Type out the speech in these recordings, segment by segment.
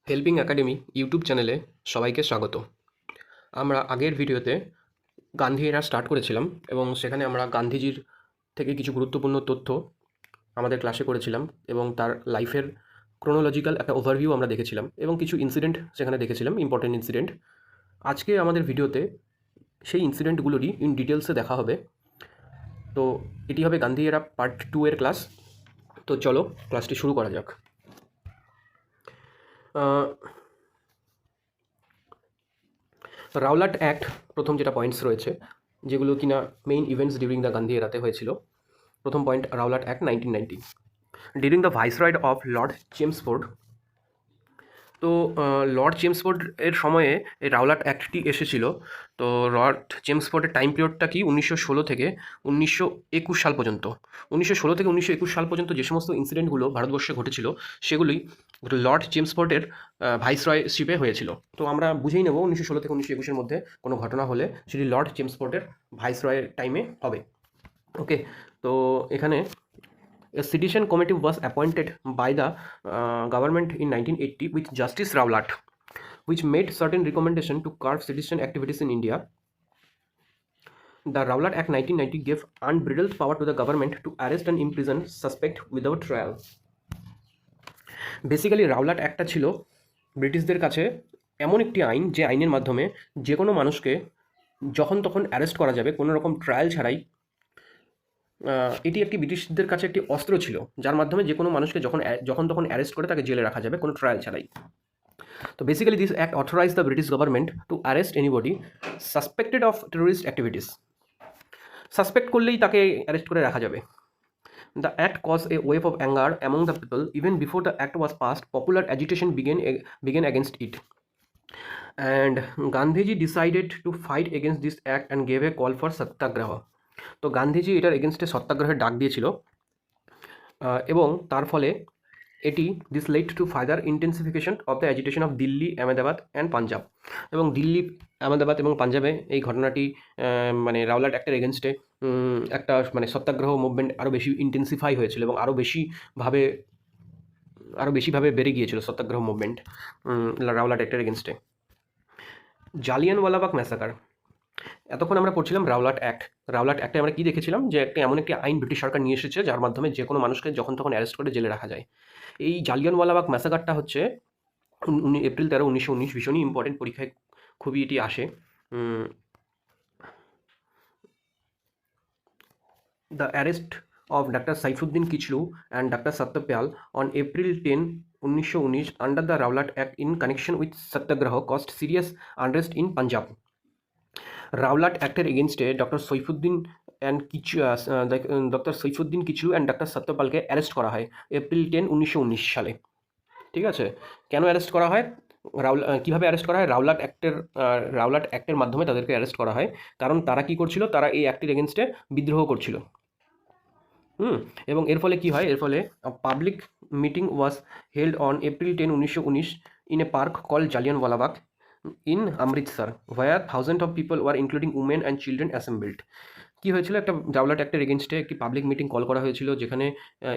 Helping academy YouTube চ্যানেলে সবাইকে স্বাগত। আমরা আগের ভিডিওতে গান্ধী এরা স্টার্ট করেছিলাম এবং সেখানে আমরা গান্ধীজির থেকে কিছু গুরুত্বপূর্ণ তথ্য আমাদের ক্লাসে করেছিলাম এবং তার লাইফের ক্রোনোলজিক্যাল একটা ওভারভিউ আমরা দেখেছিলাম এবং কিছু ইনসিডেন্ট সেখানে দেখেছিলাম, ইম্পর্টেন্ট ইনসিডেন্ট। আজকে আমাদের ভিডিওতে সেই ইনসিডেন্টগুলোরই ইন ডিটেলসে দেখা হবে। তো এটি হবে গান্ধী এরা পার্ট 2 এর ক্লাস। তো চলো ক্লাসটি শুরু করা যাক। রাওলাট অ্যাক্ট প্রথম যেটা পয়েন্টস রয়েছে যেগুলো কিনা main events during the Gandhi এরাতে হয়েছিল। প্রথম point, Rowlatt Act 1990 during the viceroy of Lord Chelmsford. তো লর্ড চেমসফোর্ড এর সময়ে এই রাওলাট অ্যাক্টটি এসেছিল। তো লর্ড চেমসফোর্ডের টাইম পিরিয়ডটা কি 1916 থেকে 1921 সাল পর্যন্ত। 1916 থেকে 1921 সাল পর্যন্ত যে সমস্ত ইনসিডেন্টগুলো ভারতবর্ষে ঘটেছিল সেগুলোই লর্ড চেমসফোর্ডের ভাইসরয়শিপে হয়েছিল। তো আমরা বুঝেই নেব 1916 থেকে 1921-এর মধ্যে কোনো ঘটনা হলে সেটি লর্ড চেমসফোর্ডের ভাইসরয়ের টাইমে হবে। ওকে, তো এখানে a sedition committee was appointed by the government in 1980 with Justice Rowlatt, which made certain recommendation to curb sedition activities in India. The Rowlatt Act 1990 gave unbridled power to the government to arrest and imprison suspect without trial. Basically Rowlatt অ্যাক্টটা ছিল ব্রিটিশদের কাছে এমন একটি আইন যে আইনের মাধ্যমে যে কোনো মানুষকে যখন তখন অ্যারেস্ট করা যাবে কোনো রকম ট্রায়াল ছাড়াই। এটি একটি ব্রিটিশদের কাছে একটি অস্ত্র ছিল যার মাধ্যমে যে কোনো মানুষকে যখন তখন অ্যারেস্ট করে তাকে জেলে রাখা যাবে কোনো ট্রায়াল ছাড়াই। তো basically this act authorise the British government to arrest anybody suspected of terrorist activities. Suspect করলেই তাকে অ্যারেস্ট করে রাখা যাবে। The act caused a wave of anger among the people. Even before the act was passed, popular agitation began against it. And Gandhiji decided to fight against this act and gave a call for satyagraha. তো গান্ধীজি এটার এগেনস্টে সত্যাগ্রহের ডাক দিয়েছিল এবং তার ফলে এটি this led to further intensification of the agitation of Delhi, Ahmedabad and Punjab. এবং দিল্লি, আহমেদাবাদ এবং পাঞ্জাবে এই ঘটনাটি মানে রাওলাট অ্যাক্টের এগেনস্টে একটা মানে সত্যাগ্রহ মুভমেন্ট আরও বেশি ইন্টেন্সিফাই হয়েছিল এবং আরও বেশিভাবে বেড়ে গিয়েছিল সত্যাগ্রহ মুভমেন্ট রাওলাট অ্যাক্টের এগেনস্টে। জালিয়ানওয়ালাবাগ ম্যাসাকার, এতক্ষণ আমরা পড়ছিলাম রাওলাট অ্যাক্ট। রাওলাট অ্যাক্টে আমরা কি দেখেছিলাম যে এমন একটি আইন ব্রিটিশ সরকার নিয়ে এসেছে যার মাধ্যমে যে কোনো মানুষকে যখন তখন অ্যারেস্ট করে জেলে রাখা যায়। এই জালিয়ানওয়ালাবাগ ম্যাসাকারটা হচ্ছে এপ্রিল 13, 1919, ভীষণই ইম্পর্টেন্ট, পরীক্ষায় খুবই এটি আসে। The arrest of Dr. Saifuddin Kichlu and Dr. Satyapal on April 10, 1919 under the Rowlatt Act in connection with Satyagraha caused serious unrest in Punjab. Rowlatt অ্যাক্টের এগেনস্টে doctor Saifuddin Kitchlew and doctor সত্যপালকে অ্যারেস্ট করা হয় এপ্রিল 10, 1919 সালে। ঠিক আছে, কেন অ্যারেস্ট করা হয়, কীভাবে অ্যারেস্ট করা হয়? রাওলাট অ্যাক্টের মাধ্যমে তাদেরকে অ্যারেস্ট করা হয়। কারণ তারা কি করছিল, তারা এই অ্যাক্টের এগেনস্টে বিদ্রোহ করছিল। এবং এর ফলে কি হয়, এর ফলে public meeting was held on April 10, 1919 in a park call Jallianwala Bagh in Amritsar, where thousands of people were including women and children assembled. কি হয়েছিল, একটা রাওলাট অ্যাক্টের এগেনস্টে একটি পাবলিক মিটিং কল করা হয়েছিল যেখানে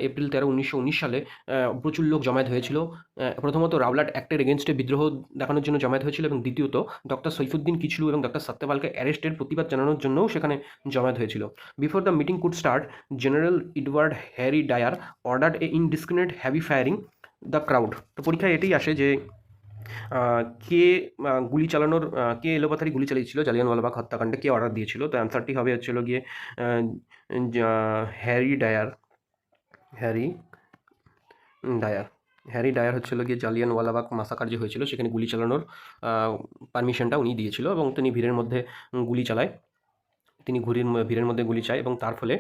এপ্রিল 13, 1919 সালে প্রচুর লোক জমায়েত হয়েছিল। প্রথমত রাওলাট অ্যাক্টের এগেনস্টে বিদ্রোহ দেখানোর জন্য জমায়েত হয়েছিল এবং দ্বিতীয়ত ডক্টর সৈফুদ্দিন কিচলু এবং ডক্টর সত্যপালকে অ্যারেস্টের প্রতিবাদ জানানোর জন্যও সেখানে জমায়েত হয়েছিল। Before the meeting could start, General Edward Harry Dyer ordered a indiscriminate heavy firing the crowd. তো পরীক্ষায় এটাই আসে যে কে এলোপাথারি গুলি চালিয়েছিল জালিয়ানওয়ালাবাগ হত্যাকাণ্ডে, কে অর্ডার দিয়েছিল? তো অ্যান্সারটি হবে হচ্ছিল গিয়ে হ্যারি ডায়ার হচ্ছিল গিয়ে জালিয়ানওয়ালাবাগ মাসাকার যে হয়েছিল সেখানে গুলি চালানোর পারমিশনটা উনি দিয়েছিল এবং তিনি ভিড়ের মধ্যে গুলি চালায়, ভিড়ের মধ্যে গুলি চায় এবং তার ফলে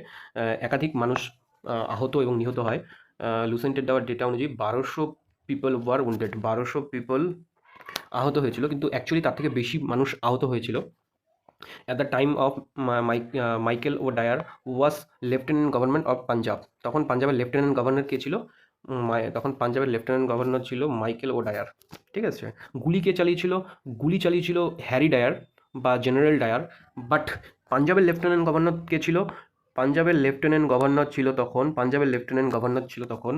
একাধিক মানুষ আহত এবং নিহত হয়। লুসেন্টের দেওয়ার ডেটা অনুযায়ী 1200 পিপল ওয়ার উন্ডেড, 1200 পিপল আহত হয়েছিল, কিন্তু অ্যাকচুয়ালি তার থেকে বেশি মানুষ আহত হয়েছিল। At the time of Michael O Dyer was lieutenant government of Punjab. তখন পাঞ্জাবের লেফটেন্যান্ট গভর্নর কে ছিল? তখন পাঞ্জাবের লেফটেন্যান্ট গভর্নর ছিল মাইকেল ও ডায়ার। ঠিক আছে, গুলি চালিয়েছিল হ্যারি ডায়ার বা জেনারেল ডায়ার, বাট পাঞ্জাবের লেফটেন্যান্ট গভর্নর কে ছিল? পাঞ্জাবের লেফটেন্যান্ট গভর্নর ছিল তখন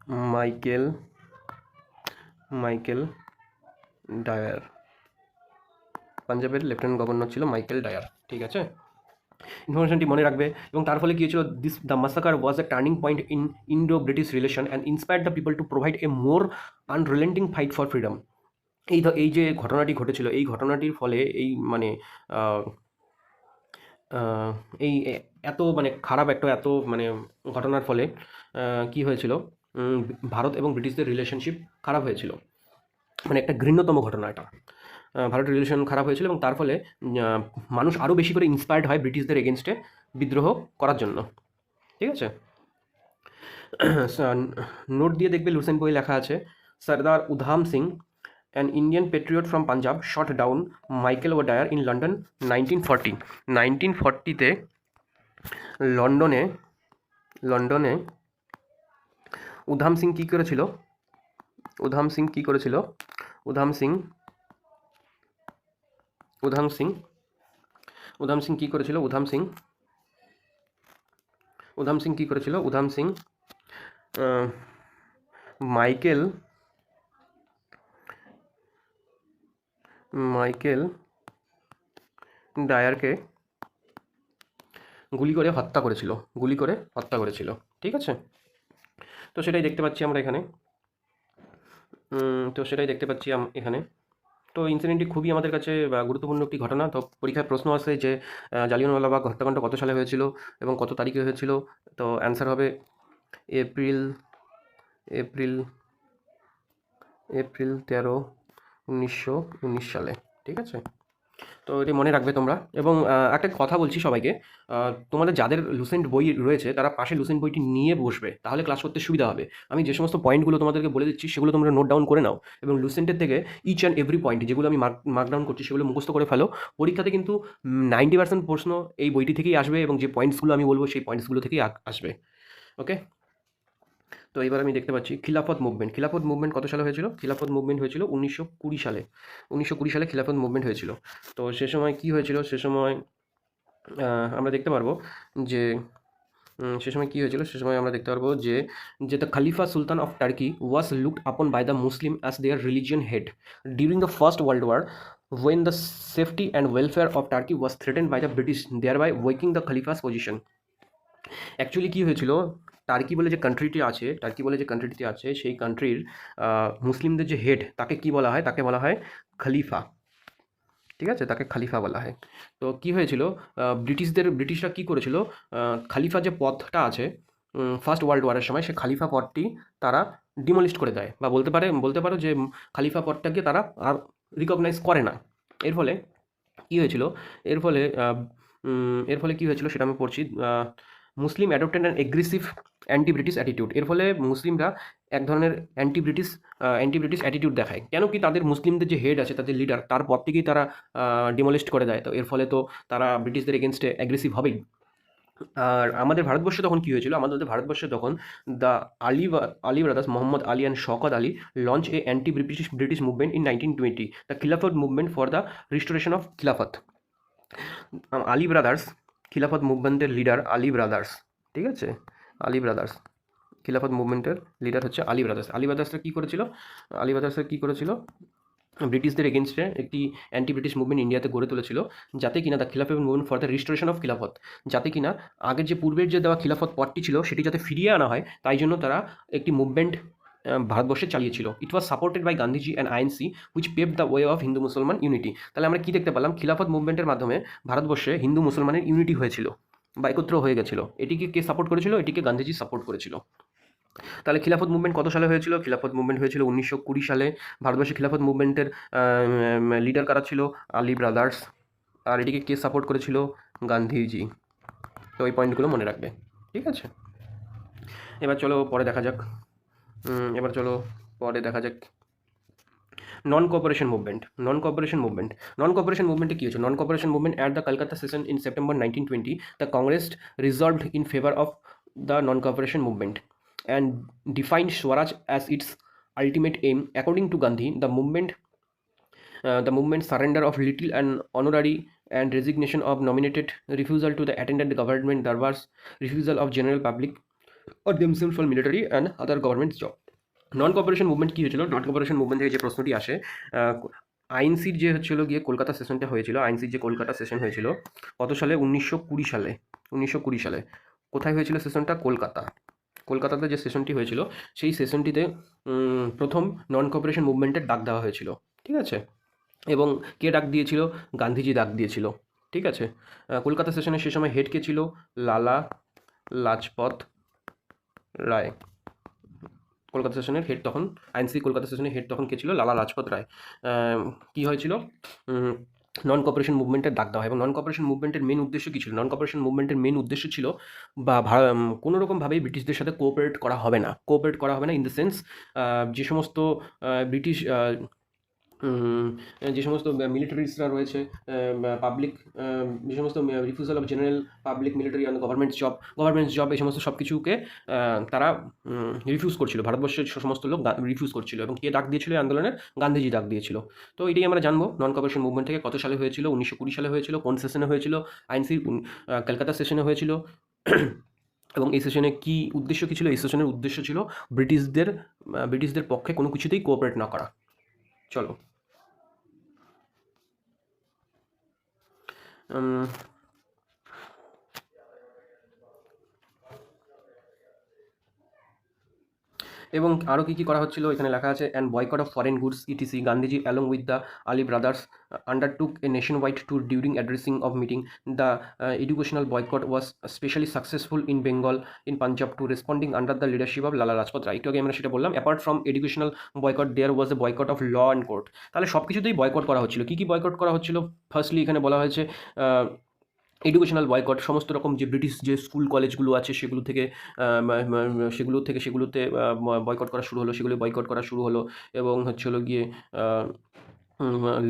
মাইকেল মাইকেল ডায়ার, পাঞ্জাবের লেফটেন্যান্ট গভর্নর ছিল মাইকেল ডায়ার। ঠিক আছে, ইনফরমেশনটি মনে রাখবে। এবং তার ফলে কী হয়েছিল, the massacre was a turning point in Indo British relation and inspired the people to provide a more unrelenting fight for freedom. এই যে ঘটনাটি ঘটেছিল, এই ঘটনাটির ফলে এই মানে এই এত মানে খারাপ একটা এত মানে ঘটনার ফলে কি হয়েছিল, ভারত এবং ব্রিটিশদের রিলেশনশিপ খারাপ হয়েছিল, মানে একটা ঘৃণ্যতম ঘটনা এটা। ভারতের রিলেশন খারাপ হয়েছিল এবং তার ফলে মানুষ আরও বেশি করে ইন্সপায়ার্ড হয় ব্রিটিশদের এগেনস্টে বিদ্রোহ করার জন্য। ঠিক আছে, নোট দিয়ে দেখবে লুসেন্ট বই লেখা আছে, Sardar Udham Singh an Indian patriot from Punjab shot down Michael O'Dwyer in London 1940। 1940-তে লন্ডনে উধাম সিং কী করেছিল, উধাম সিং কী করেছিল উধাম সিং কী করেছিল মাইকেল ডায়ারকে গুলি করে হত্যা করেছিল। ঠিক আছে, তো সেটাই দেখতে পাচ্ছি আমরা এখানে। এখানে তো ইনসিডেন্টটি খুবই আমাদের কাছে গুরুত্বপূর্ণ একটি ঘটনা। তো পরীক্ষায় প্রশ্ন আসে যে জালিয়ানওয়ালাবাগ হত্যাকাণ্ড কত সালে হয়েছিল এবং কত তারিখে হয়েছিল। তো অ্যান্সার হবে এপ্রিল 13, 1919 সালে। ঠিক আছে, তো এটি মনে রাখবে তোমরা। এবং একটা কথা বলছি সবাইকে, তোমাদের যাদের লুসেন্ট বই রয়েছে তারা পাশে লুসেন্ট বইটি নিয়ে বসবে, তাহলে ক্লাস করতে সুবিধা হবে। আমি যে সমস্ত পয়েন্টগুলো তোমাদেরকে বলে দিচ্ছি সেগুলো তোমরা নোট ডাউন করে নাও এবং লুসেন্টের থেকে ইচ অ্যান্ড এভরি পয়েন্ট যেগুলো আমি মার্ক ডাউন করছি সেগুলো মুখস্থ করে ফেলো। পরীক্ষাতে কিন্তু 90% প্রশ্ন এই বইটি থেকেই আসবে এবং যে পয়েন্টসগুলো আমি বলবো সেই পয়েন্টসগুলো থেকেই আসবে। ওকে, তো এবার আমি দেখতে পাচ্ছি খিলাফত মুভমেন্ট কত সালে হয়েছিল। খিলাফত মুভমেন্ট হয়েছিল 1920 সালে। 1920 সালে খিলাফত মুভমেন্ট হয়েছিল। তো সে সময় কী হয়েছিল, সে সময় আমরা দেখতে পারবো যে আমরা দেখতে পারবো যে the Khalifa sultan of Turkey was looked upon by the Muslim as their religion head during the First World War when the safety and welfare of Turkey was threatened by the British, thereby weakening the Khalifa's position. Actually কী হয়েছিল, Turkey বলে যে কান্ট্রিটি আছে সেই কান্ট্রির মুসলিমদের যে head তাকে কি বলা হয়, তাকে বলা হয় খলিফা। ঠিক আছে, তাকে খলিফা বলা হয়। তো কি হয়েছিল, ব্রিটিশরা কি করেছিল, খলিফা যে পদটা আছে ফার্স্ট ওয়ার্ল্ড ওয়ারের সময় সে খলিফা পদটি তারা ডিমলিস্ট করে দেয়, বা বলতে পারো যে খলিফা পদটাকে তারা আর রিকগনাইজ করে না। এর ফলে কি হয়েছিল, কি হয়েছিল সেটা আমি পড়ছি। Muslim adopted an aggressive anti British attitude. এর ফলে মুসলিমরা এক ধরনের অ্যান্টি ব্রিটিশ অ্যাটিটিউড দেখায়। কেন কি, তাদের মুসলিমদের যে হেড আছে, তাদের লিডার, তার পর থেকেই তারা ডিমলিস্ট করে দেয়। তো এর ফলে তো তারা ব্রিটিশদের এগেনস্টে অ্যাগ্রেসিভ হবেই। আর আমাদের ভারতবর্ষে তখন কী হয়েছিল, আমাদের ভারতবর্ষে তখন the Ali brothers Mohammad Ali and Shaukat Ali launch a anti British movement in 1920, the Khilafat movement for the restoration of Khilafat. Ali brothers খিলাফত মুভমেন্টের লিডার আলী ব্রাদার্স। ঠিক আছে, আলী ব্রাদার্স খিলাফত মুভমেন্টের লিডার হচ্ছে আলী ব্রাদার্সরা কী করেছিল, ব্রিটিশদের এগেনস্টে একটি অ্যান্টি ব্রিটিশ মুভমেন্ট ইন্ডিয়াতে গড়ে তুলেছিল, যাতে কিনা the Khilafat movement for the restoration of খিলাফত, যাতে কিনা আগের যে পূর্বের যে দেওয়া খিলাফত পদটি ছিল সেটি যাতে ফিরিয়ে আনা হয়, তাই জন্য তারা একটি মুভমেন্ট ভারতবর্ষে চালিয়েছিল। It was supported by Gandhiji and INC which pave the way of Hindu Musalman unity. তাহলে আমরা কী দেখতে পেলাম, খিলাফত মুভমেন্টের মাধ্যমে ভারতবর্ষে হিন্দু মুসলমানের ইউনিটি হয়েছিল বা একত্র হয়ে গেছিল। এটিকে কে সাপোর্ট করেছিল, এটিকে গান্ধীজি সাপোর্ট করেছিল। তাহলে খিলাফত মুভমেন্ট কত সালে হয়েছিল, খিলাফত মুভমেন্ট হয়েছিল 1920 সালে। ভারতবর্ষে খিলাফত মুভমেন্টের লিডার কারা ছিল, আলী ব্রাদার্স। আর এটিকে কে সাপোর্ট করেছিল, গান্ধীজি। তো এই পয়েন্টগুলো মনে রাখবে। ঠিক আছে, এবার চলো পরে দেখা যাক নন কোঅপারেশন মুভমেন্টে কী হয়েছে। Non cooperation movement at the Kolkata session in September 1920, the Congress resolved in favour of the non cooperation movement and defined Swaraj as its ultimate aim. According to Gandhi, the movement surrender of little and honorary and resignation of nominated, refusal to the attendant government darbars, refusal of general public or themselves for military and other government job. Non cooperation movement কী হয়েছিল? Non cooperation movement থেকে যে প্রশ্নটি আসে, আইনসির যে হচ্ছিল গিয়ে কলকাতা সেশনটা হয়েছিল, আইনসির যে কলকাতা সেশন হয়েছিল কত সালে? 1920 সালে। 1920 সালে কোথায় হয়েছিল সেশনটা? কলকাতা। কলকাতাতে যে সেশনটি হয়েছিল সেই সেশনটিতে প্রথম নন কপারেশন মুভমেন্টের ডাক দেওয়া হয়েছিল, ঠিক আছে? এবং কে ডাক দিয়েছিল? গান্ধীজি ডাক দিয়েছিল, ঠিক আছে? কলকাতা সেশনে সে সময় হেড কে ছিল? লালা লাজপত রায়। কলকাতা সেশনের হেড তখন, আইনসি কলকাতা সেশনের হেড তখন কে ছিল? লালা লাজপত রায়। কী হয়েছিল? নন কপারেশন মুভমেন্টের ডাক দেওয়া হয় এবং নন কপারেশন মুভমেন্টের মেন উদ্দেশ্য কী ছিল? নন কপারেশন মুভমেন্টের মেন উদ্দেশ্য ছিল কোনো রকমভাবেই ব্রিটিশদের সাথে কোঅপারেট করা হবে না। কোঅপারেট করা হবে না ইন দ্য সেন্স, যে সমস্ত ব্রিটিশ যে সমস্ত মিলিটারিস্টরা রয়েছে, পাবলিক, যে সমস্ত refusal of general public military and government job এই সমস্ত সব কিছুকে তারা রিফিউজ করছিল। ভারতবর্ষের সমস্ত লোক রিফিউজ করছিল এবং কে ডাক দিয়েছিল এই আন্দোলনের? গান্ধীজি ডাক দিয়েছিল। তো এটাই আমরা জানবো নন কপারেশন মুভমেন্ট থেকে কত সালে হয়েছিল, 1920 সালে হয়েছিল, কোন সেশনে হয়েছিল? আইনসির কলকাতা সেশনে হয়েছিল। এবং এই সেশনে কী উদ্দেশ্য কী ছিল? এই সেশনের উদ্দেশ্য ছিল ব্রিটিশদের পক্ষে কোনো কিছুতেই কোঅপারেট না করা। চলো, এবং আরও কী কী করা হচ্ছিল এখানে লেখা আছে, and boycott of foreign goods etc. Gandhiji along with the Ali brothers undertook a nationwide tour. During addressing of meeting, the educational boycott was especially successful in Bengal, in Punjab, to responding under the leadership of Lala Lajpat Rai. একটু আগে আমরা সেটা বললাম, apart from educational boycott there was a boycott of law and court. তাহলে সব কিছুতেই boycott করা হচ্ছিল। কী কী বয়কট করা হচ্ছিল? ফার্স্টলি এখানে বলা হয়েছে এডুকেশনাল বয়কট, সমস্ত রকম যে ব্রিটিশ যে স্কুল কলেজগুলো আছে সেগুলোতে বয়কট করা শুরু হলো, সেগুলো বয়কট করা শুরু হলো। এবং হচ্ছে হলো গিয়ে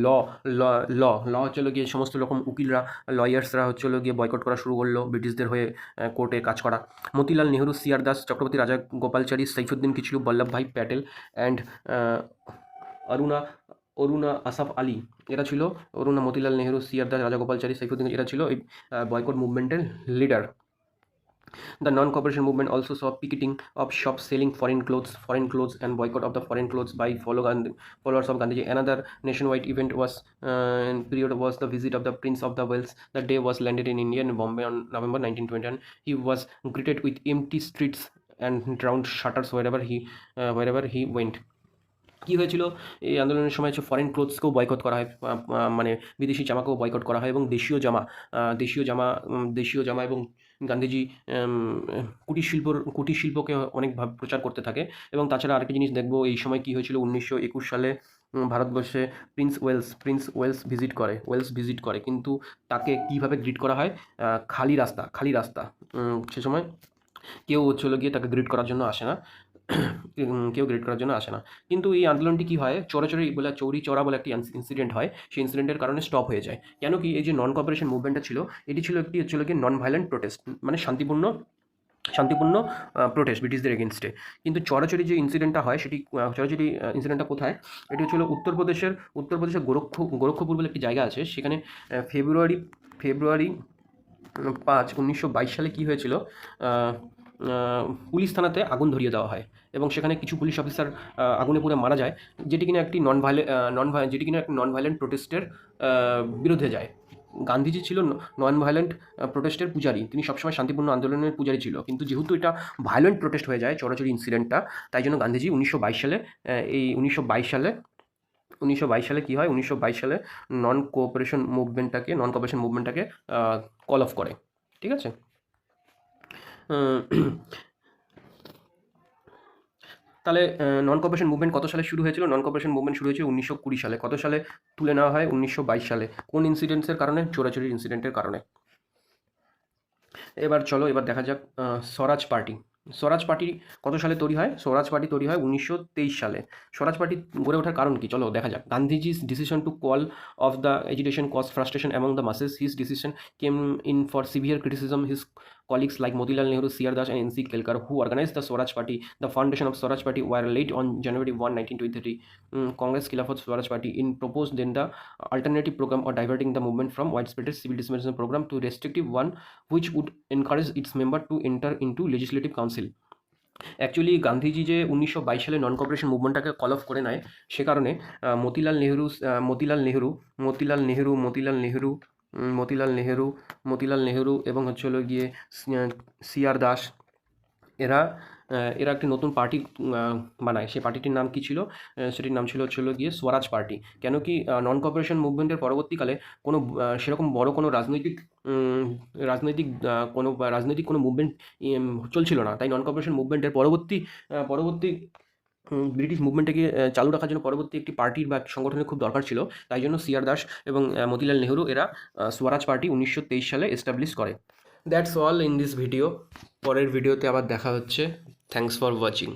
ল ল ল ল হচ্ছে হলো গিয়ে সমস্ত রকম উকিলরা, লয়ার্সরা হচ্ছে হলো গিয়ে বয়কট করা শুরু করলো, ব্রিটিশদের হয়ে কোর্টে কাজ করা। মতিলাল নেহরু, সিআর দাস, চক্রবর্তী রাজা গোপালচারী, সাইফুদ্দিন কিচলু, বল্লভভাই প্যাটেল অ্যান্ড অরুণা অরুণা আসাফ আলী, এরা ছিল অরুণা, মতিলাল নেহরু, সিআর দাস, রাজাগোপালচারী, সাইফুদ্দিন, এরা ছিল এই বয়কট মুভমেন্টের leader. The non-cooperation movement also saw picketing of shops selling foreign clothes and boycott of the foreign clothes by followers of Gandhiji. Another nationwide event period was the visit of the Prince of the Wales. The day was landed in India in Bombay on November 1921. He was greeted with empty streets and drowned shutters wherever he went. কী হয়েছিল এই আন্দোলনের সময়? হচ্ছে foreign ক্লোথসকেও boycott করা হয়, মানে বিদেশি জামাকেও boycott করা হয় এবং দেশীয় জামা এবং গান্ধীজি কুটির শিল্পকে অনেকভাবে প্রচার করতে থাকে। এবং তাছাড়া আরেকটা জিনিস দেখবো, এই সময় কী হয়েছিল? 1921 সালে ভারতবর্ষে প্রিন্স ওয়েলস ভিজিট করে, কিন্তু তাকে কীভাবে গ্রিট করা হয়? খালি রাস্তা। সে সময় কেউ হচ্ছিল গিয়ে তাকে গ্রিট করার জন্য আসে না। কিন্তু এই আন্দোলনটি কী হয়? চৌরি চৌরা বলে একটি ইনসিডেন্ট হয়, সেই ইনসিডেন্টের কারণে স্টপ হয়ে যায়। কেন কি? এই যে নন কপারেশন মুভমেন্টটা ছিল, এটি ছিল একটি হচ্ছিল গিয়ে নন ভায়োলেন্ট প্রোটেস্ট, মানে শান্তিপূর্ণ প্রোটেস্ট ব্রিটিশদের এগেনস্টে। কিন্তু চরাচরি যে ইনসিডেন্টটা হয় সেটি ইনসিডেন্টটা কোথায়? এটি হচ্ছিল উত্তরপ্রদেশের গোরক্ষপুর বলে একটি জায়গা আছে, সেখানে ফেব্রুয়ারি 5, 1922 সালে কী হয়েছিল? পুলিশ থানাতে আগুন ধরিয়ে দেওয়া হয় এবং সেখানে কিছু পুলিশ অফিসার আগুনে পুড়ে মারা যায়, যেটি কিনা একটি নন ভায়োলেন্ট প্রোটেস্টের বিরুদ্ধে যায়। গান্ধীজি ছিল নন ভায়োলেন্ট প্রোটেস্টের পূজারী, তিনি সবসময় শান্তিপূর্ণ আন্দোলনের পূজারী ছিল। কিন্তু যেহেতু এটা ভায়োলেন্ট প্রোটেস্ট হয়ে যায় চরাচরি ইনসিডেন্টটা, তাই জন্য গান্ধীজি 1922 সালে কী হয়? 1922 সালে নন কোঅপারেশন মুভমেন্টটাকে কল অফ করে, ঠিক আছে? তাহলে নন কোঅপারেশন মুভমেন্ট কত সালে শুরু হয়েছিল? নন কোঅপারেশন মুভমেন্ট শুরু হয়েছিল 1920 সালে। কত সালে তুলে নেওয়া হয়? 1922 সালে। কোন ইনসিডেন্টসের কারণে? চোরাচুরি ইনসিডেন্টের কারণে। এবার দেখা যাক স্বরাজ পার্টি কত সালে তৈরি হয়? স্বরাজ পার্টি তৈরি হয় 1923 সালে। স্বরাজ পার্টি গড়ে ওঠার কারণ কি? চলো দেখা যাক। গান্ধীজি's decision to call off the agitation caused frustration among the masses. His decision came in for severe criticism. His colleagues like Motilal Nehru, C.R. Dash and N.C. Kelkar, who organized the Swaraj Party, the foundation of Swaraj Party, were late on January 1, 1923. Congress Khilafat Swaraj Party proposed then the alternative program or diverting the movement from widespread civil disobedience program to restrictive one, which would encourage its member to enter into legislative council. Actually Gandhiji যে 1922 সালে non cooperation মুভমেন্টটাকে call of করে নেয়, সে কারণে মতিলাল নেহরু মতিলাল নেহরু মতিলাল নেহরু মতিলাল নেহরু মতিলাল নেহরু মতিলাল নেহরু এবং হচ্ছে হলো গিয়ে CR Das, এরা এরা একটি নতুন পার্টি বানায়। সেই পার্টিটির নাম কী ছিল? সেটির নাম ছিল হচ্ছে হলো গিয়ে স্বরাজ পার্টি। কেন কি নন কোঅপারেশন মুভমেন্টের পরবর্তীকালে কোনো সেরকম বড় কোনো রাজনৈতিক রাজনৈতিক কোনো মুভমেন্ট চলছিল না। তাই নন কোঅপারেশন মুভমেন্টের পরবর্তী ব্রিটিশ মুভমেন্টটাকে চালু রাখার জন্য পরবর্তী একটি পার্টির বা সংগঠনের খুব দরকার ছিল। তাই জন্য সিআর দাস এবং মতিলাল নেহরু এরা স্বরাজ পার্টি 1923 সালে এস্টাবলিশ করে। That's all in this video. পরের ভিডিওতে আবার দেখা হচ্ছে। Thanks for watching.